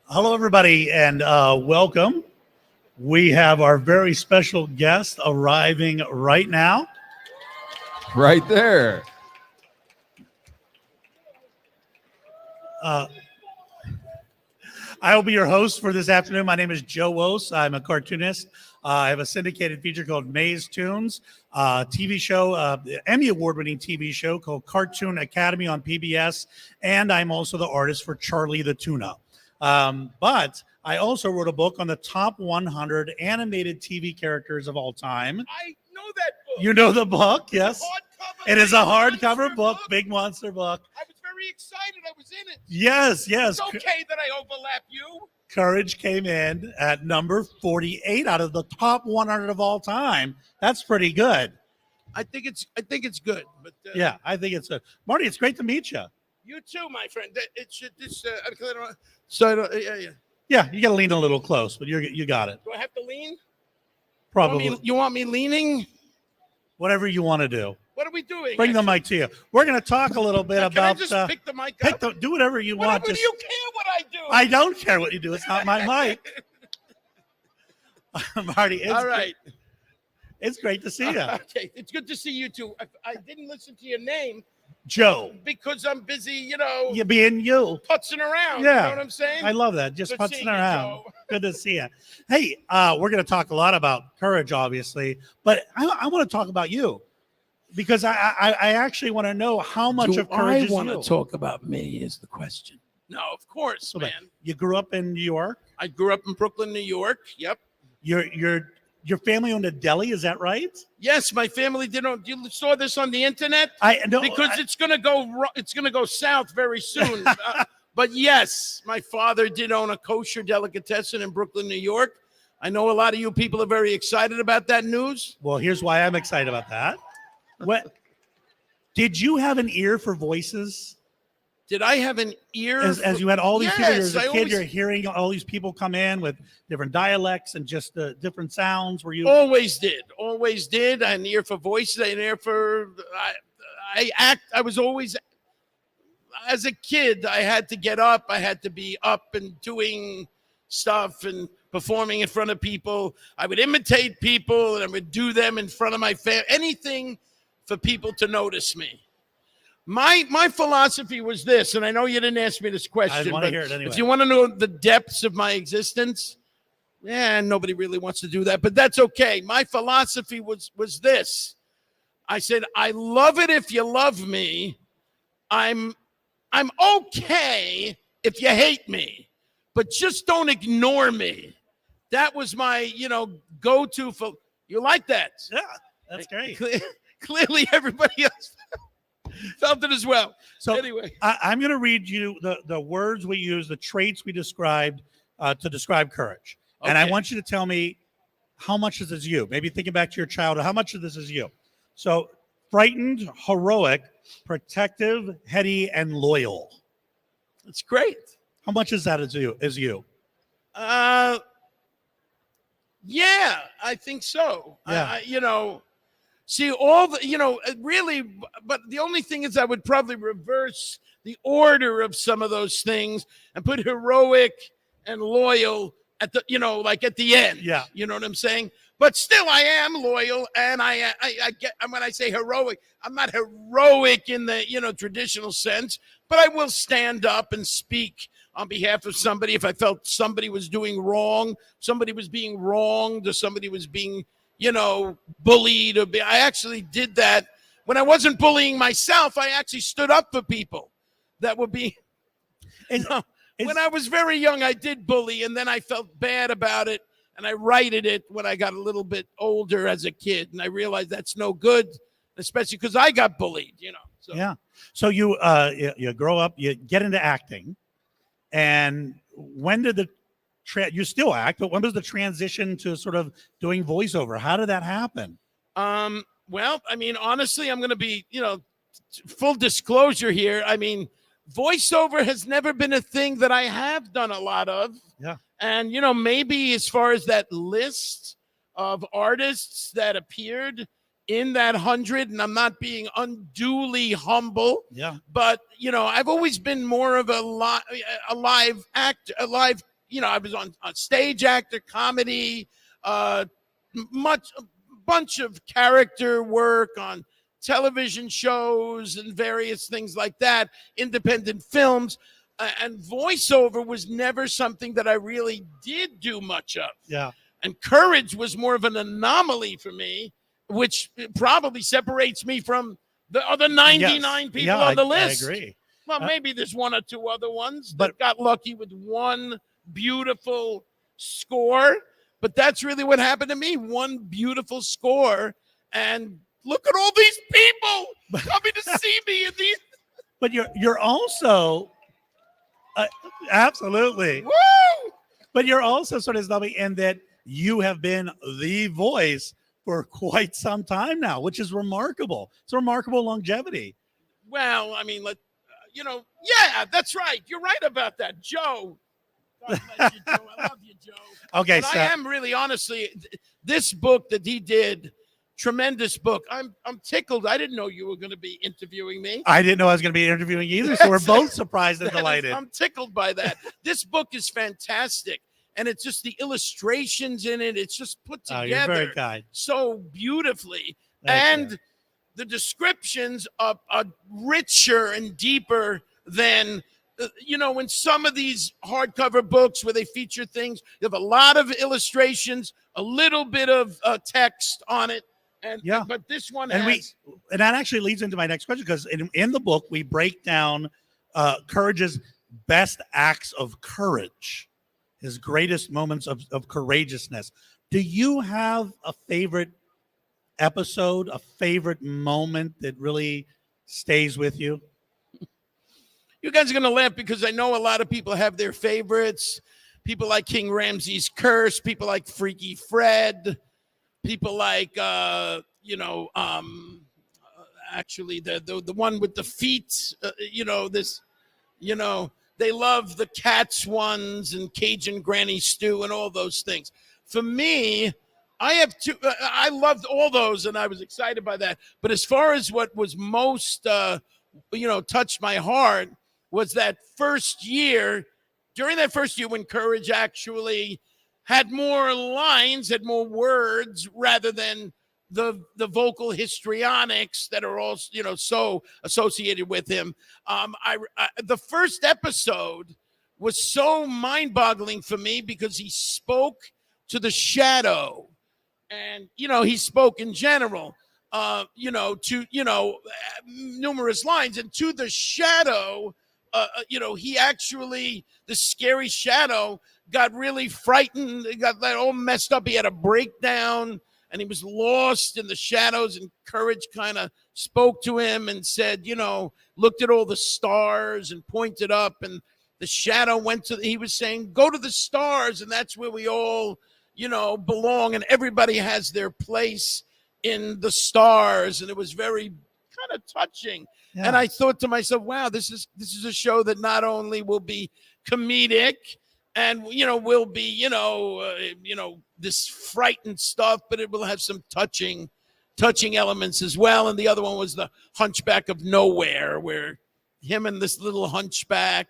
Hello, everybody, and welcome. We have our very special guest arriving right now. Right there. I will be your host for this afternoon. My name is Joe Wos. I'm a cartoonist. I have a syndicated feature called Maze Tunes, TV show, Emmy Award-winning TV show called Cartoon Academy on PBS, and I'm also the artist for Charlie the Tuna. But I also wrote a book on the top 100 animated TV characters of all time. I know that book. You know the book, yes? It is a hardcover book, book. big monster book. I was very excited. I was in it. Yes. It's okay that I overlap you. Courage came in at number 48 out of the top 100 of all time. That's pretty good. I think it's good. But Yeah, I think it's good. Marty, it's great to meet you. you too, my friend. It should this. So yeah. Yeah, you got to lean a little close, but you got it. Do I have to lean? Probably. You want me leaning? Whatever you want to do. What are we doing? Bring the mic to you. We're going to talk a litt bit Can about. I just pick the mic up? Do whatever you want. Whatever do you care what I do? I don't care what you do. It's not my mic. Marty, All right. It's great to see you. Okay, it's good to see you too. I didn't listen to your name Joe. because I'm busy, You being you. putzing around. Yeah. You know what I'm saying? I love that. Just Good putzing seeing you, around. Joe. Good to see you. Hey, we're going to talk a lot about courage, obviously, but I want to talk about you because I actually want to know how much of courage is want you. to talk about me is the question. No, of course, So, man. You grew up in New York. I grew up in Brooklyn, New York. Yep. Your family owned a deli. Is that right? Yes, my family did. You saw this on the internet I know because it's gonna go south very soon. But yes, my father did own a kosher delicatessen in Brooklyn, New York. I know a lot of you people are very excited about that news. Well, here's why I'm excited about that. What did you have an ear for voices? Did I have an ear? As you had all these people, as a kid, always, you're hearing all these people come in with different dialects and just different sounds. Were you always did. I had an ear for voices. I had an ear for. I was always, as a kid, I had to get up. I had to be up and doing stuff and performing in front of people. I would imitate people and I would do them in front of my family. Anything for people to notice me. My philosophy was this, and I know you didn't ask me this question, I want to but hear it anyway. if you want to know the depths of my existence, nobody really wants to do that, but that's okay. My philosophy was this. I said, I love it if you love me. I'm okay if you hate me, but just don't ignore me. That was my, go-to for, you like that? Yeah, that's great. Clearly everybody else felt it as well. So anyway, I'm going to read you the words we use, the traits we described to describe courage. Okay. And I want you to tell me how much of this is you. Maybe thinking back to your childhood, how much of this is you? So frightened, heroic, protective, heady, and loyal. That's great. How much is that is you? Yeah, I think so. Yeah. See, all the, really, but the only thing is I would probably reverse the order of some of those things and put heroic and loyal at the, like at the end. Yeah. You know what I'm saying? But still, I am loyal, and I get, when I say heroic, I'm not heroic in the, traditional sense, but I will stand up and speak on behalf of somebody if I felt somebody was doing wrong, somebody was being wronged, or somebody was being bullied. I actually did that when I wasn't bullying myself. I actually stood up for people that would be, when I was very young, I did bully, and then I felt bad about it, and I righted it when I got a little bit older as a kid, and I realized that's no good, especially because I got bullied, So. Yeah. So you grow up, you get into acting, and when did you still act, but when was the transition to sort of doing voiceover? How did that happen? Well, I mean, honestly, I'm going to be, full disclosure here. I mean, voiceover has never been a thing that I have done a lot of. Yeah. And, maybe as far as that list of artists that appeared in that 100, and I'm not being unduly humble. Yeah. But, I've always been more of a live actor, a live I was on stage actor, comedy, bunch of character work on television shows and various things like that, independent films, and voiceover was never something that I really did do much of. Yeah. And courage was more of an anomaly for me, which probably separates me from the other 99 people on the list. I agree. Well, maybe there's one or two other ones but that got lucky with one beautiful score. But that's really what happened to me. One beautiful score. And look at all these people coming to see me in these. But you're also absolutely. Woo! But you're also sort of snobby in that you have been the voice for quite some time now, which is remarkable. It's a remarkable longevity. Well, I mean, yeah, that's right. You're right about that, Joe. God bless you, Joe. I love you, Joe. Okay, but so I am really, honestly, this book that he did, tremendous book. I'm tickled. I didn't know you were going to be interviewing me. I didn't know I was going to be interviewing you either, so we're both surprised and delighted. I'm tickled by that. This book is fantastic, and it's just the illustrations in it. It's just put together you're very kind. so beautifully, Thank you. the descriptions are richer and deeper than. In some of these hardcover books where they feature things, you have a lot of illustrations, a little bit of text on it. But this one and that actually leads into my next question, because in the book we break down Courage's best acts of courage, his greatest moments of courageousness. Do you have a favorite episode, a favorite moment that really stays with you? You guys are going to laugh because I know a lot of people have their favorites. People like King Ramsay's Curse, people like Freaky Fred, people like, actually the one with the feet, they love the Cats ones and Cajun Granny Stew and all those things. For me, I have two. I loved all those and I was excited by that. But as far as what was most, touched my heart, was that first year, during that first year when Courage actually had more lines, had more words, rather than the vocal histrionics that are all, so associated with him. The first episode was so mind-boggling for me because he spoke to the shadow. And, he spoke in general, numerous lines. And to the shadow, he actually, the scary shadow, got really frightened. He got that all messed up. He had a breakdown and he was lost in the shadows. And Courage kind of spoke to him and said, looked at all the stars and pointed up. And the shadow he was saying, go to the stars. And that's where we all, belong. And everybody has their place in the stars. And it was very kind of touching. Yeah. And I thought to myself, wow, this is a show that not only will be comedic and, will be, this frightened stuff, but it will have some touching elements as well. And the other one was the Hunchback of Nowhere, where him and this little hunchback,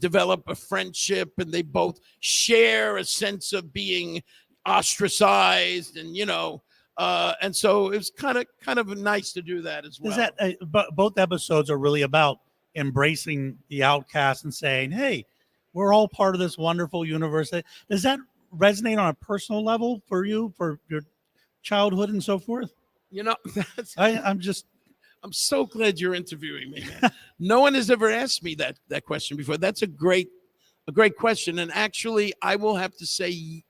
develop a friendship and they both share a sense of being ostracized and so it was kind of nice to do that as well. Is that both episodes are really about embracing the outcast and saying, hey, we're all part of this wonderful universe. Does that resonate on a personal level for you, for your childhood and so forth? I'm so glad you're interviewing me, man. No one has ever asked me that question before. That's a great question. And actually, I will have to say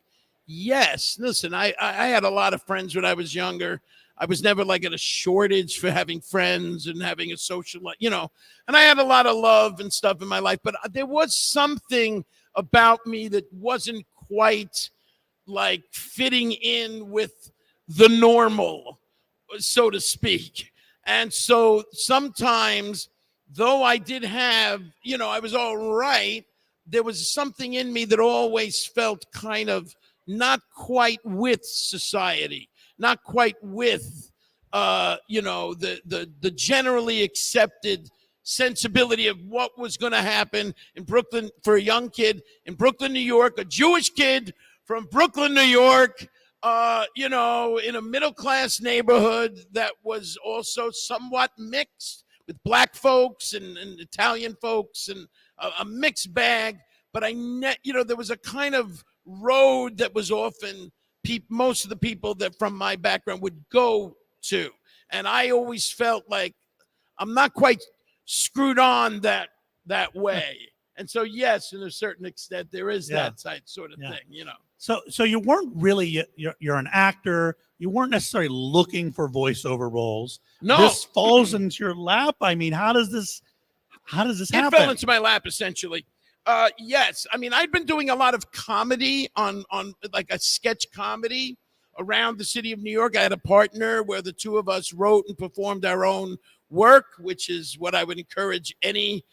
yes. Listen, I had a lot of friends when I was younger. I was never like at a shortage for having friends and having a social life, and I had a lot of love and stuff in my life. But there was something about me that wasn't quite like fitting in with the normal, so to speak. And so sometimes, though I did have, I was all right, there was something in me that always felt kind of not quite with society, not quite with, the generally accepted sensibility of what was going to happen in Brooklyn for a young kid in Brooklyn, New York, a Jewish kid from Brooklyn, New York, in a middle-class neighborhood that was also somewhat mixed with black folks and Italian folks and a mixed bag. But there was a kind of road that was often most of the people that from my background would go to. And I always felt like I'm not quite screwed on that way. And so, yes, in a certain extent, there is that type sort of thing, So you weren't really, you're an actor. You weren't necessarily looking for voiceover roles. No. This falls into your lap. I mean, how does this happen? It fell into my lap, essentially. Yes. I mean, I'd been doing a lot of comedy on like a sketch comedy around the city of New York. I had a partner where the two of us wrote and performed our own work, which is what I would encourage any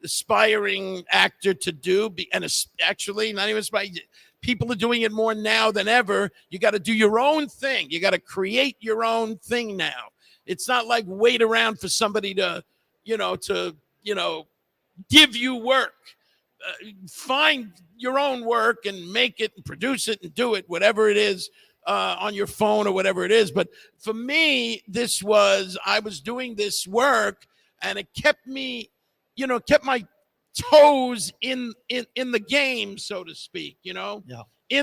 aspiring actor to do. And actually, not even aspiring, people are doing it more now than ever. You got to do your own thing. You got to create your own thing now. It's not like wait around for somebody to give you work. Find your own work and make it and produce it and do it, whatever it is, on your phone or whatever it is. But for me, I was doing this work and it kept me, kept my toes in the game, so to speak, in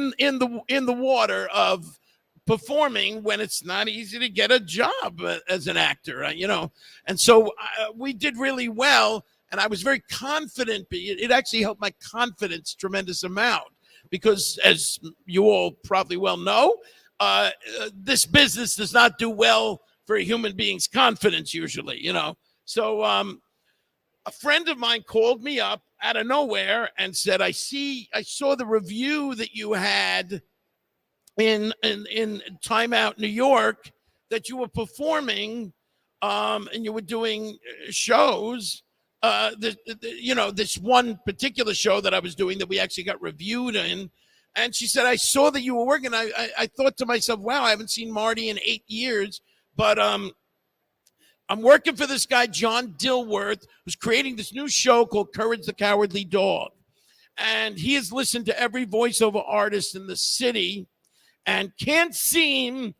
the water of performing when it's not easy to get a job as an actor, and so we did really well. And I was very confident. It actually helped my confidence tremendous amount because, as you all probably well know, this business does not do well for a human being's confidence usually, So a friend of mine called me up out of nowhere and said, I saw the review that you had in Time Out New York that you were performing and you were doing shows. This one particular show that I was doing that we actually got reviewed in. And she said, I saw that you were working. I thought to myself, wow, I haven't seen Marty in 8 years. But I'm working for this guy, John Dilworth, who's creating this new show called Courage the Cowardly Dog. And he has listened to every voiceover artist in the city and can't seem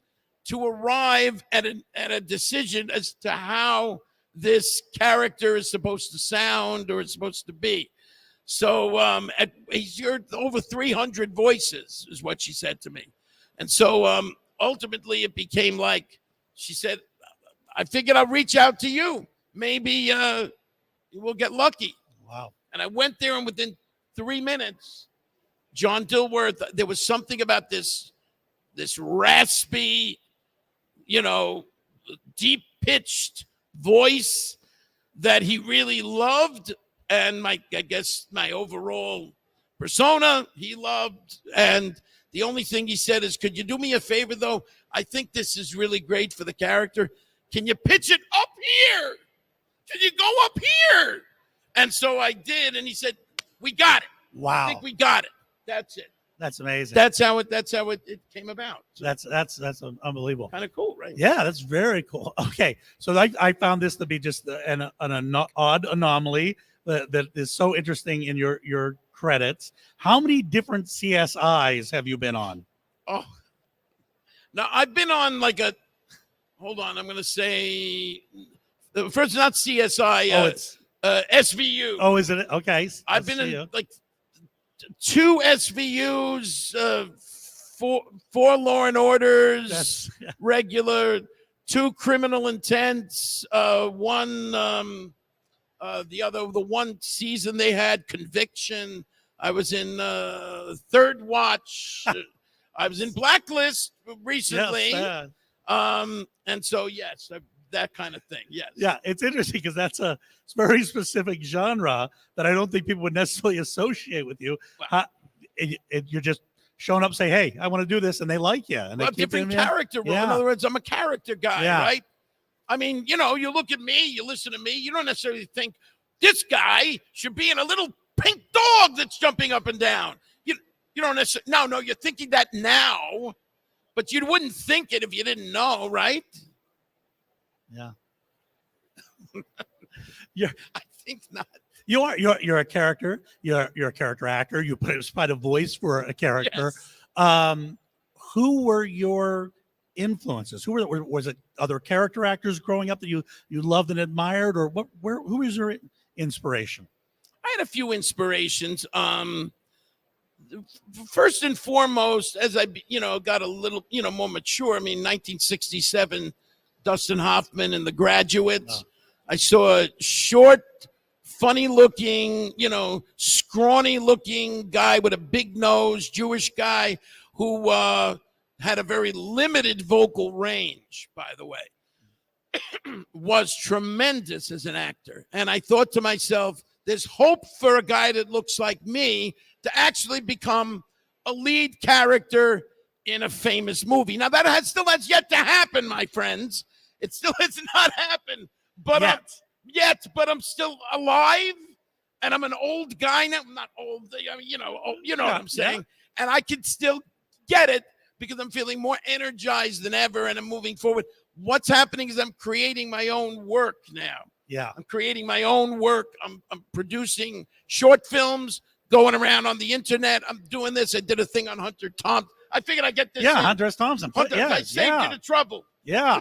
to arrive at a decision as to how this character is supposed to sound or it's supposed to be. So he's heard over 300 voices is what she said to me. And so ultimately it became like, she said, I figured I'll reach out to you. Maybe we'll get lucky. Wow. And I went there, and within 3 minutes, John Dilworth, there was something about this raspy, deep-pitched voice that he really loved, and I guess my overall persona he loved. And the only thing he said is, could you do me a favor, though? I think this is really great for the character. Can you pitch it up here? Can you go up here? And so I did, and he said, we got it. Wow. I think we got it. That's it. That's amazing. That's how it came about. So that's unbelievable. Kind of cool, right? Yeah, that's very cool. Okay, so I found this to be just an odd anomaly that is so interesting in your credits. How many different CSIs have you been on? Oh, now I've been on hold on, I'm going to say first, not CSI. It's SVU. Oh, is it? Okay. I've been in 2 SVUs, 4 Law and Orders, regular, 2 Criminal Intents, 1 the one season they had Conviction. I was in Third Watch. I was in Blacklist recently. Yes, and so yes, that kind of thing. Yes. Yeah, it's interesting because that's a very specific genre that I don't think people would necessarily associate with you. Wow. You're just showing up, say, "Hey, I want to do this," and they like you. And well, they keep different character role. Yeah. In other words, I'm a character guy, Yeah. right? I mean, you look at me, you listen to me, you don't necessarily think this guy should be in a little pink dog that's jumping up and down. You don't necessarily. No, you're thinking that now, but you wouldn't think it if you didn't know, right? Yeah. I think not. You're a character. You're a character actor. You provide a voice for a character. Yes. Who were your influences? Was it other character actors growing up that you loved and admired, or who was your inspiration? I had a few inspirations. First and foremost, as I got a little more mature. I mean, 1967, Dustin Hoffman and The Graduates. I saw a short, funny-looking, scrawny-looking guy with a big nose, Jewish guy who had a very limited vocal range, by the way, was tremendous as an actor. And I thought to myself, there's hope for a guy that looks like me to actually become a lead character in a famous movie. Now, that still has yet to happen, my friends. It still has not happened. But but I'm still alive, and I'm an old guy now. I'm not old, I mean, what I'm saying. Yeah. And I can still get it because I'm feeling more energized than ever, and I'm moving forward. What's happening is I'm creating my own work now. Yeah, I'm creating my own work. I'm producing short films, going around on the internet. I'm doing this. I did a thing on Hunter Thompson. I figured I'd get this. Yeah, Hunter S. Thompson. I saved you the trouble. Yeah.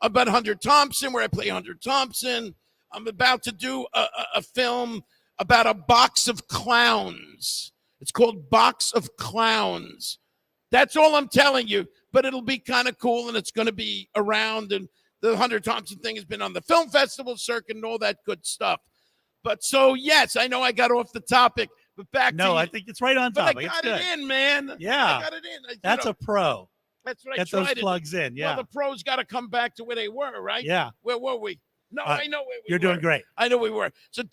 About Hunter Thompson, where I play Hunter Thompson. I'm about to do a film about a box of clowns. It's called Box of Clowns. That's all I'm telling you. But it'll be kind of cool, and it's going to be around. And the Hunter Thompson thing has been on the film festival circuit and all that good stuff. But so, yes, I know I got off the topic, but back to I think it's right on topic. But I got it in, man. Yeah. I got it in. That's a pro. That's what I Get those plugs in. Yeah. Well, the pros got to come back to where they were, right? Yeah. Where were we? No, I know where we were. You're doing great. I know we were. So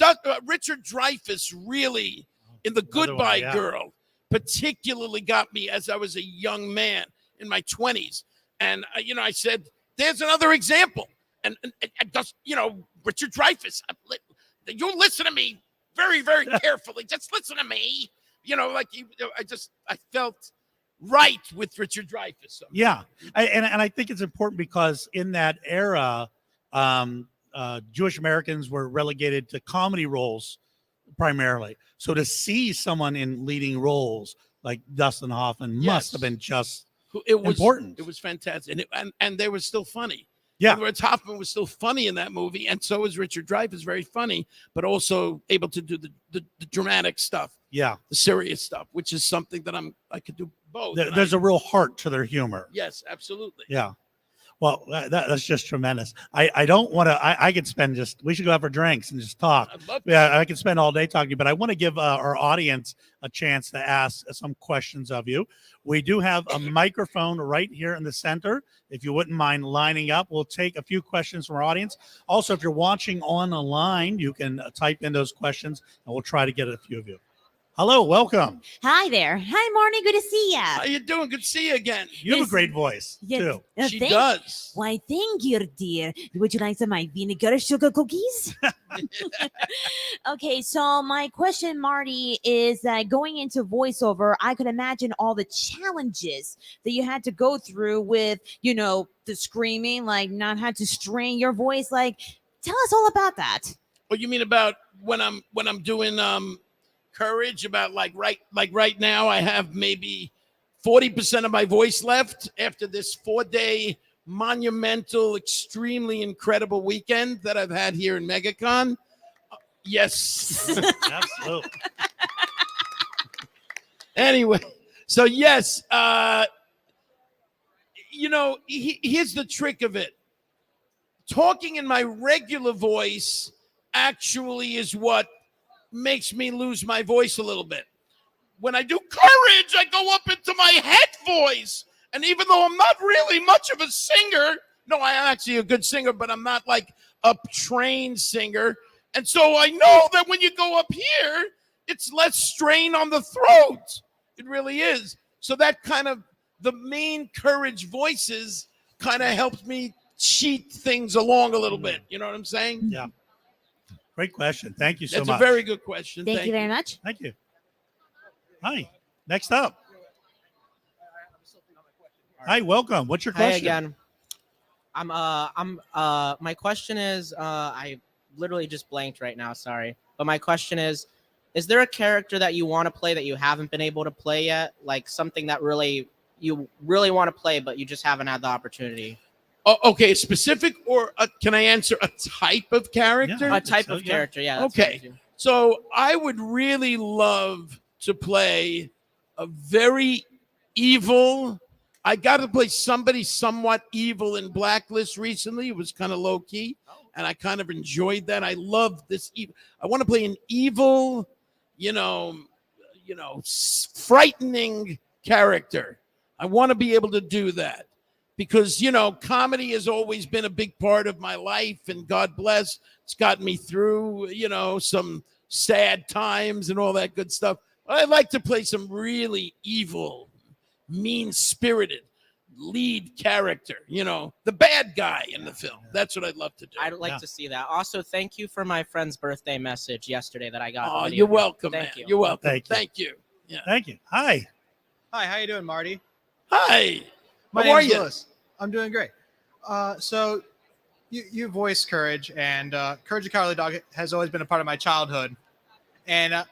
Richard Dreyfuss really, in The Goodbye Girl, particularly got me as I was a young man in my 20s. And, I said, there's another example. And just, Richard Dreyfuss, you listen to me very, very carefully. Just listen to me. I felt right with Richard Dreyfuss. So. Yeah. And I think it's important because in that era, Jewish Americans were relegated to comedy roles primarily. So to see someone in leading roles like Dustin Hoffman must have been just important. It was fantastic. And they were still funny. Yeah. In other words, Hoffman was still funny in that movie, and so is Richard Dreyfuss, very funny, but also able to do the dramatic stuff. Yeah. The serious stuff, which is something that I could do both. There's a real heart to their humor. Yes, absolutely. Yeah. Well, that's just tremendous. I don't want to, I could spend we should go out for drinks and just talk. I'd love to. Yeah, I could spend all day talking, but I want to give our audience a chance to ask some questions of you. We do have a microphone right here in the center. If you wouldn't mind lining up, we'll take a few questions from our audience. Also, if you're watching on the line, you can type in those questions and we'll try to get a few of you. Hello, welcome. Hi there. Hi, Marty. Good to see you. How you doing? Good to see you again. You have a great voice, too. She does. Why, thank you, dear. Would you like some of my vinegar sugar cookies? Okay, so my question, Marty, is that going into voiceover, I could imagine all the challenges that you had to go through with, the screaming, like not had to strain your voice. Like, tell us all about that. What you mean about when I'm doing Courage, about like right now I have maybe 40% of my voice left after this 4-day monumental, extremely incredible weekend that I've had here in MegaCon. Yes. Absolutely. Anyway, so yes, here's the trick of it. Talking in my regular voice actually is what makes me lose my voice a little bit. When I do Courage, I go up into my head voice. And even though I'm not really much of a singer, no, I am actually a good singer, but I'm not like a trained singer. And so I know that when you go up here, it's less strain on the throat. It really is. So that kind of, the main Courage voices kind of helps me cheat things along a little bit. You know what I'm saying? Yeah. Great question. Thank you so much. That's a very good question. Thank you very much. Thank you. Hi. Next up. Hi, welcome. What's your question? Hi again. My question is, I literally just blanked right now. Sorry. But my question is there a character that you want to play that you haven't been able to play yet? Like something that you really want to play, but you just haven't had the opportunity? Oh, okay, specific or can I answer a type of character? A type of character, yeah. That's Okay. fine too. So I would really love to play a very evil. I got to play somebody somewhat evil in Blacklist recently. It was kind of low key, and I kind of enjoyed that. I love this evil. I want to play an evil, frightening character. I want to be able to do that because comedy has always been a big part of my life, and God bless, it's gotten me through some sad times and all that good stuff. I'd like to play some really evil, mean-spirited lead character, the bad guy in the film. That's what I'd love to do. I'd like to see that. Also, thank you for my friend's birthday message yesterday that I got. Oh, you're welcome, Thank man. you. You're welcome. Thank you. Thank you. Yeah. Thank you. Hi. Hi, how you doing, Marty? Hi. My How are name's you? Lewis. I'm doing great. So you voice Courage, and Courage the Cowardly Dog has always been a part of my childhood. And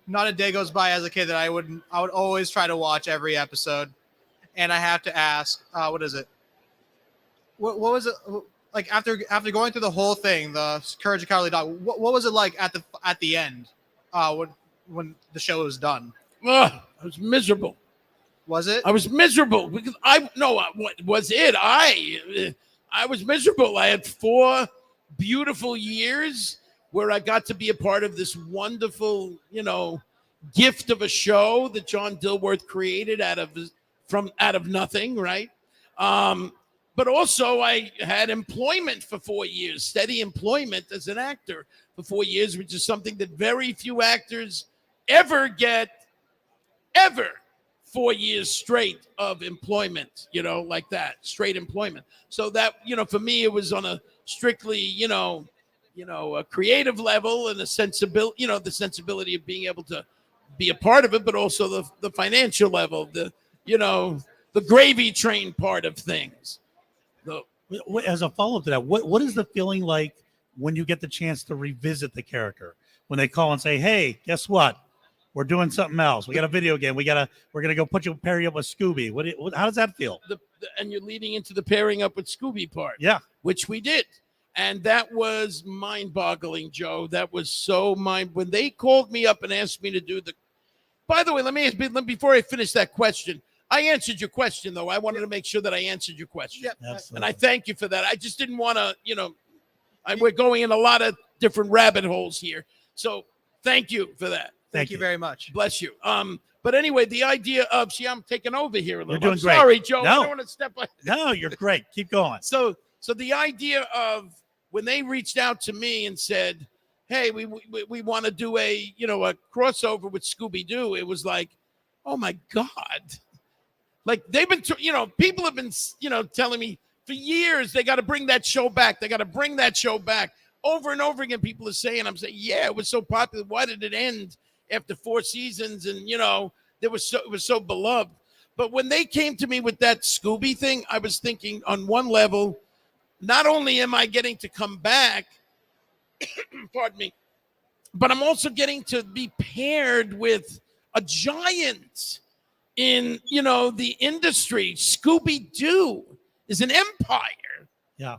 not a day goes by as a kid that I would always try to watch every episode. And I have to ask, what is it? What was it like after going through the whole thing, the Courage the Cowardly Dog? What was it like at the end, when the show was done? I was miserable. Was it? I was miserable because what was it? I was miserable. I had 4 beautiful years where I got to be a part of this wonderful, gift of a show that John Dilworth created out of nothing, right? But also I had employment for 4 years, steady employment as an actor for 4 years, which is something that very few actors ever get, 4 years straight of employment, like that, straight employment. So that, for me, it was on a strictly, a creative level and the sensibility of being able to be a part of it, but also the financial level, the gravy train part of things. As a follow-up to that, what is the feeling like when you get the chance to revisit the character? When they call and say, "Hey, guess what? We're doing something else. We got a video game. We're gonna go pair you up with Scooby." How does that feel? And you're leading into the pairing up with Scooby part. Yeah, which we did. And that was mind-boggling, Joe. That was so when they called me up and asked me to do by the way, before I finish that question, I answered your question, though. I wanted to make sure that I answered your question. Yep. absolutely. And I thank you for that. I just didn't want to, we're going in a lot of different rabbit holes here. So thank you for that. Thank you very much. Bless you. But anyway, the idea of, I'm taking over here a little. You're doing I'm great. sorry, Joe. No. I don't want to step on. No, you're great. Keep going. So the idea of when they reached out to me and said, "Hey, we want to do a crossover with Scooby-Doo," it was like, oh my God. Like they've been, people have been, telling me for years, they got to bring that show back. They got to bring that show back over and over again. People are saying, I'm saying, yeah, it was so popular. Why did it end after 4 seasons? And, it was so beloved. But when they came to me with that Scooby thing, I was thinking on one level, not only am I getting to come back, pardon me, but I'm also getting to be paired with a giant in, the industry. Scooby-Doo is an empire. Yeah.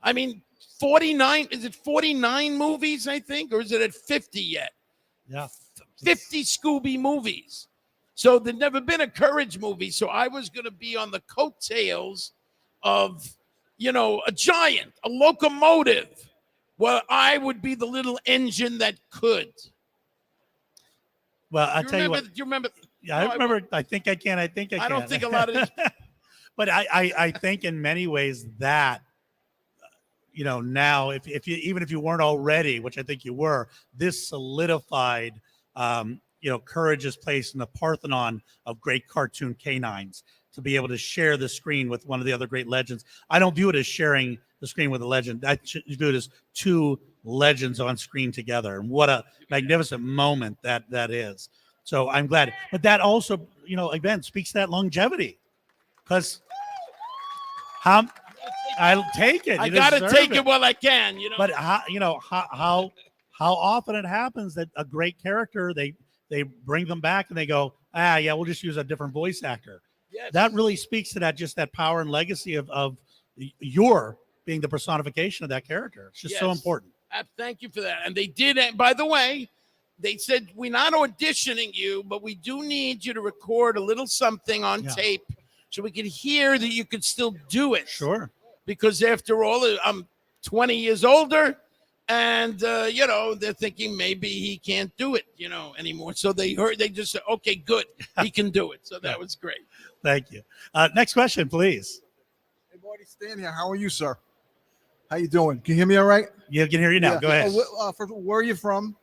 I mean, 49, is it 49 movies, I think, or is it at 50 yet? Yeah. 50 Scooby movies. So there'd never been a Courage movie. So I was going to be on the coattails of, a giant, a locomotive, where I would be the little engine that could. Well, I'll tell you what. Do you remember? Yeah, I remember. I think I can. I don't think a lot of these. But I think in many ways that, now if you, even if you weren't already, which I think you were, this solidified, Courage's place in the Parthenon of great cartoon canines to be able to share the screen with one of the other great legends. I don't view it as sharing the screen with a legend. I view it as 2 legends on screen together. And what a magnificent moment that is. So I'm glad. But that also, again, speaks to that longevity. Because I'll take it. I You gotta deserve take it while I can. But how often it happens that a great character they bring them back and they go, yeah, we'll just use a different voice actor. Yes. That really speaks to that power and legacy of your being the personification of that character. It's just so Yes. important. Thank you for that. And they did. By the way, they said, we're not auditioning you, but we do need you to record a little something on tape so we can hear that you could still do it. Sure. Because after all, I'm 20 years older, and they're thinking maybe he can't do it, anymore. So they just said, okay, good, he can do it. So that was great. Thank you. Next question, please. Hey, Marty, Stan here. How are you, sir? How you doing? Can you hear me all right? You can hear you now. Yeah. Go ahead. First, where are you from?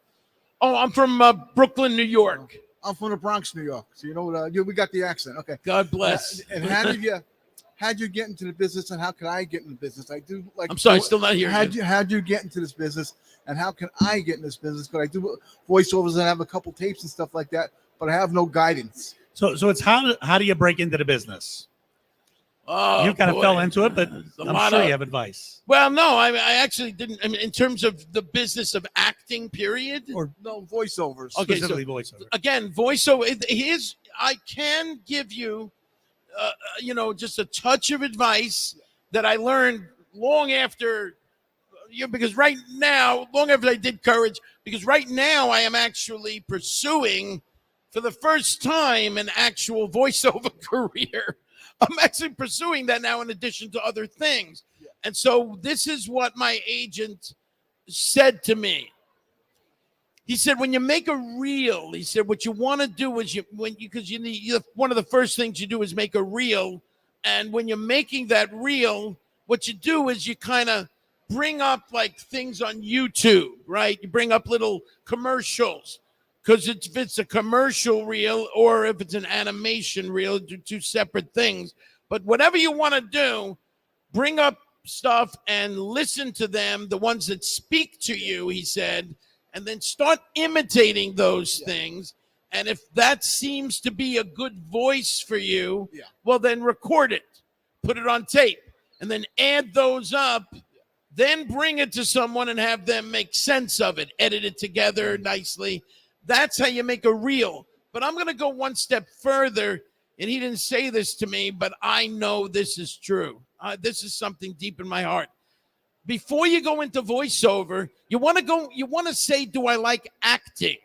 Oh, I'm from Brooklyn, New York. I'm from the Bronx, New York. So you know what? We got the accent. Okay. God bless. And how'd you get into the business, and how can I get in the business? I do like. I'm sorry, still not hearing you. How'd you get into this business, and how can I get in this business? Because I do voiceovers and I have a couple tapes and stuff like that, but I have no guidance. So it's how do you break into the business? Oh, you kind of fell into it, but I'm sure you have advice. Well, no, I actually didn't. I mean, in terms of the business of acting, period. Or no voiceovers. Okay, specifically voiceover. Again, voiceover. I can give you, just a touch of advice that I learned long after. Because right now, long after I did Courage, because right now I am actually pursuing, for the first time, an actual voiceover career. I'm actually pursuing that now in addition to other things. Yeah. And so this is what my agent said to me. He said, when you make a reel, he said, what you want to do is one of the first things you do is make a reel. And when you're making that reel, what you do is you kind of bring up like things on YouTube, right? You bring up little commercials. Because if it's a commercial reel or if it's an animation reel, do two separate things. But whatever you want to do, bring up stuff and listen to them, the ones that speak to you, he said, and then start imitating those things. And if that seems to be a good voice for you, well, then record it, put it on tape, and then add those up. Then bring it to someone and have them make sense of it, edit it together nicely. That's how you make a reel. But I'm going to go one step further, and he didn't say this to me, but I know this is true. This is something deep in my heart. Before you go into voiceover, you want to say, do I like acting?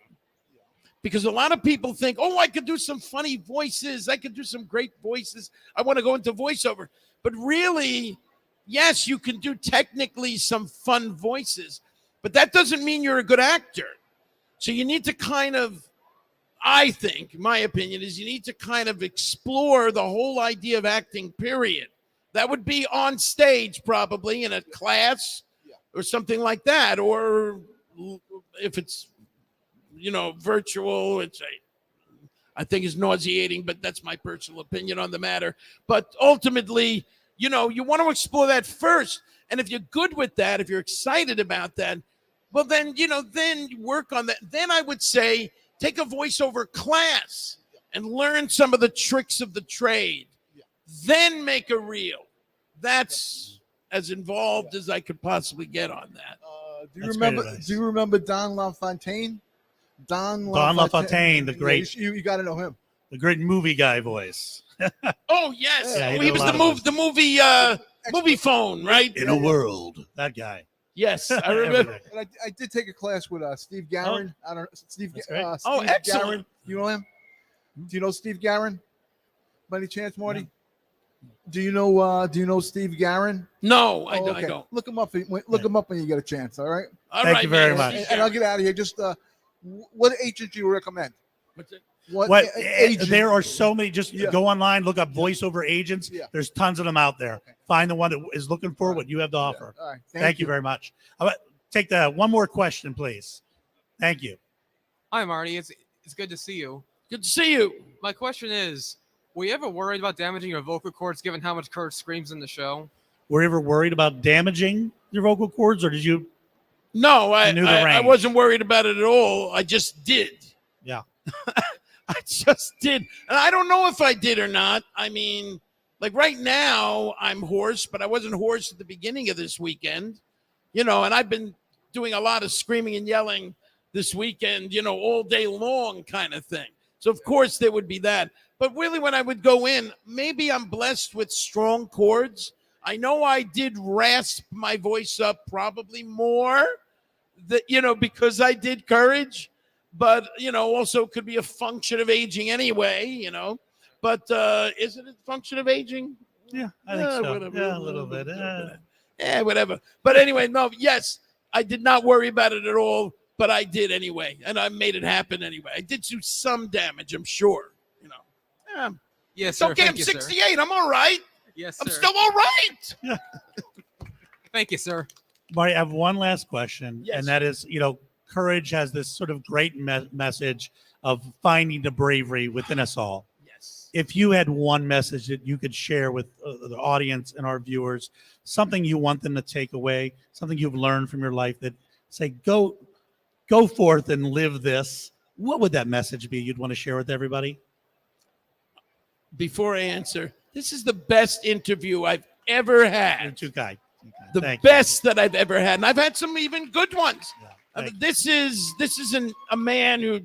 Because a lot of people think, oh, I could do some funny voices. I could do some great voices. I want to go into voiceover. But really, yes, you can do technically some fun voices, but that doesn't mean you're a good actor. So you need to kind of, I think, my opinion is you need to kind of explore the whole idea of acting, period. That would be on stage probably in a class or something like that. Or if it's, virtual, I think is nauseating, but that's my personal opinion on the matter. But ultimately, you want to explore that first. And if you're good with that, if you're excited about that, well, then, then work on that. Then I would say take a voiceover class and learn some of the tricks of the trade. Then make a reel. That's as involved as I could possibly get on that. Do you remember Don LaFontaine? Don LaFontaine, the great. You got to know him. The great movie guy voice. Oh, yes. Yeah, he was the movie phone, right? In a world. That guy. Yes, I remember. And I did take a class with Steve Guerin. I don't know Steve. Steve excellent. Guerin. You know him? Do you know Steve Guerin? By any chance, Marty? No. Do you know Steve Guerin? No, I don't. Look him up. Look him up when you get a chance. All right. Thank you very much. And I'll get out of here. Just what agent do you recommend? What agent? There are so many. Just go online, look up voiceover agents. Yeah. There's tons of them out there. Okay. Find the one that is looking for what you have to offer. All right. Thank you very much. Take one more question, please. Thank you. Hi, Marty. It's good to see you. Good to see you. My question is, were you ever worried about damaging your vocal cords given how much Kurt screams in the show? Were you ever worried about damaging your vocal cords, or did you? No, I wasn't worried about it at all. I just did. Yeah. I just did. And I don't know if I did or not. I mean, Like right now, I'm hoarse, but I wasn't hoarse at the beginning of this weekend, and I've been doing a lot of screaming and yelling this weekend, all day long kind of thing. So, of course, there would be that. But really, when I would go in, maybe I'm blessed with strong chords. I know I did rasp my voice up probably more, because I did Courage. But, also could be a function of aging anyway, But is it a function of aging? Yeah, I think so. Whatever, Yeah, a little bit. Yeah, whatever. But anyway, no, yes, I did not worry about it at all, but I did anyway, and I made it happen anyway. I did do some damage, I'm sure. Yeah. Yes, It's sir. okay, I'm Thank you, sir. 68. I'm all right. Yes, I'm sir. still all right. Thank you, sir. Marty, I have one last question, Yes. and that is, Courage has this sort of great message of finding the bravery within us all. Yes. If you had one message that you could share with the audience and our viewers, something you want them to take away, something you've learned from your life that say, go forth and live this, what would that message be you'd want to share with everybody? Before I answer, this is the best interview I've ever You're had. too kind. The Thank you. best that I've ever had, and I've had some even good ones. Yeah, thank you. This is a man who.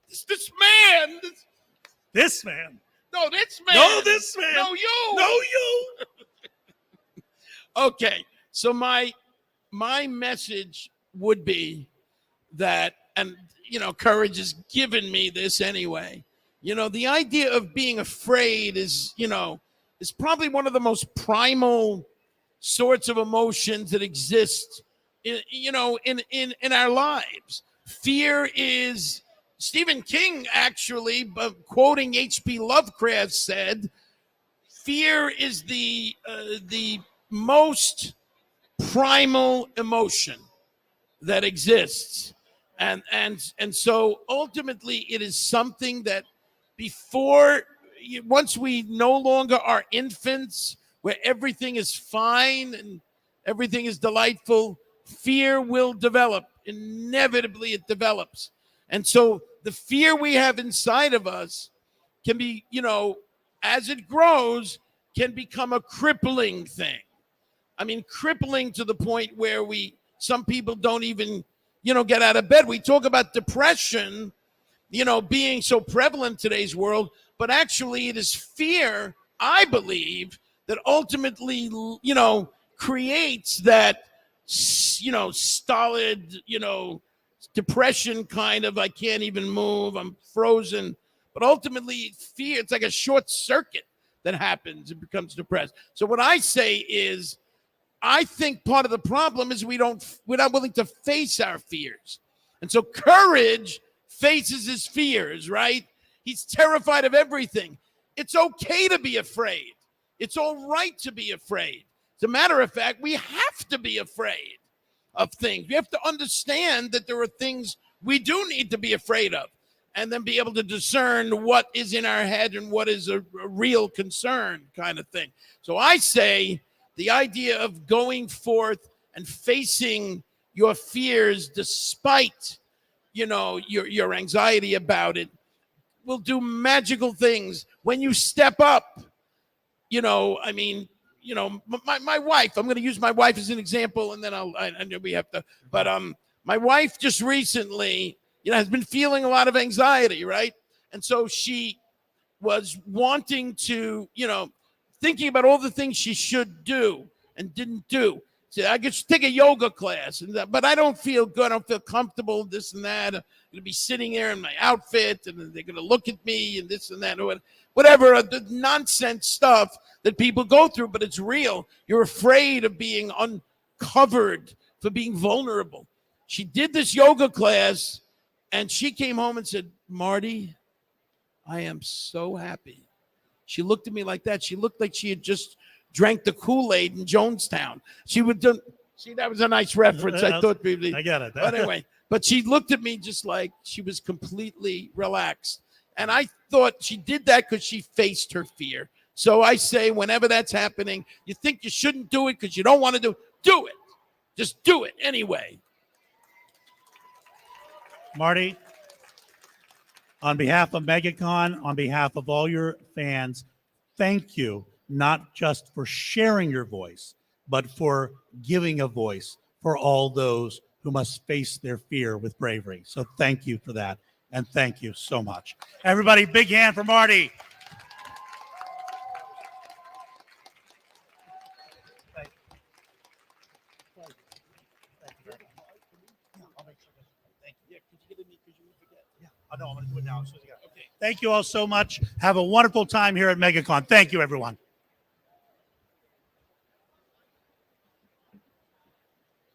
This man. This man. No, this man. No, this man. No, you. No, you. Okay, so my message would be that, and Courage has given me this anyway. The idea of being afraid is probably one of the most primal sorts of emotions that exist in our lives. Fear is, Stephen King actually, quoting H.P. Lovecraft, said, fear is the most primal emotion that exists, and so ultimately it is something that once we no longer are infants where everything is fine and everything is delightful, fear will develop. Inevitably it develops. And so the fear we have inside of us can be, as it grows, can become a crippling thing. I mean, crippling to the point where some people don't even, get out of bed. We talk about depression, being so prevalent in today's world, but actually it is fear, I believe, that ultimately, creates that, stolid, depression kind of, I can't even move, I'm frozen. But ultimately, fear, it's like a short circuit that happens and becomes depressed. So what I say is, I think part of the problem is we're not willing to face our fears. And so Courage faces his fears, right? He's terrified of everything. It's okay to be afraid. It's all right to be afraid. As a matter of fact, we have to be afraid of things. We have to understand that there are things we do need to be afraid of, and then be able to discern what is in our head and what is a real concern kind of thing. So I say the idea of going forth and facing your fears despite, your anxiety about it will do magical things when you step up. My wife, I'm going to use my wife as an example, and then I know we have to, but my wife just recently, has been feeling a lot of anxiety, right? And so she was wanting to, thinking about all the things she should do and didn't do. So I could take a yoga class, but I don't feel good. I don't feel comfortable, this and that. I'm going to be sitting there in my outfit, and they're going to look at me and this and that, or whatever, the nonsense stuff that people go through, but it's real. You're afraid of being uncovered, for being vulnerable. She did this yoga class, and she came home and said, Marty, I am so happy. She looked at me like that. She looked like she had just drank the Kool-Aid in Jonestown. She would do, see, that was a nice reference. I thought maybe. I got it. But anyway, but she looked at me just like she was completely relaxed. And I thought she did that because she faced her fear. So I say, whenever that's happening, you think you shouldn't do it because you don't want to do it. Just do it anyway. Marty, on behalf of MegaCon, on behalf of all your fans, thank you not just for sharing your voice, but for giving a voice for all those who must face their fear with bravery. So thank you for that. And thank you so much. Everybody, big hand for Marty. Thank you all so much. Have a wonderful time here at MegaCon. Thank you, everyone.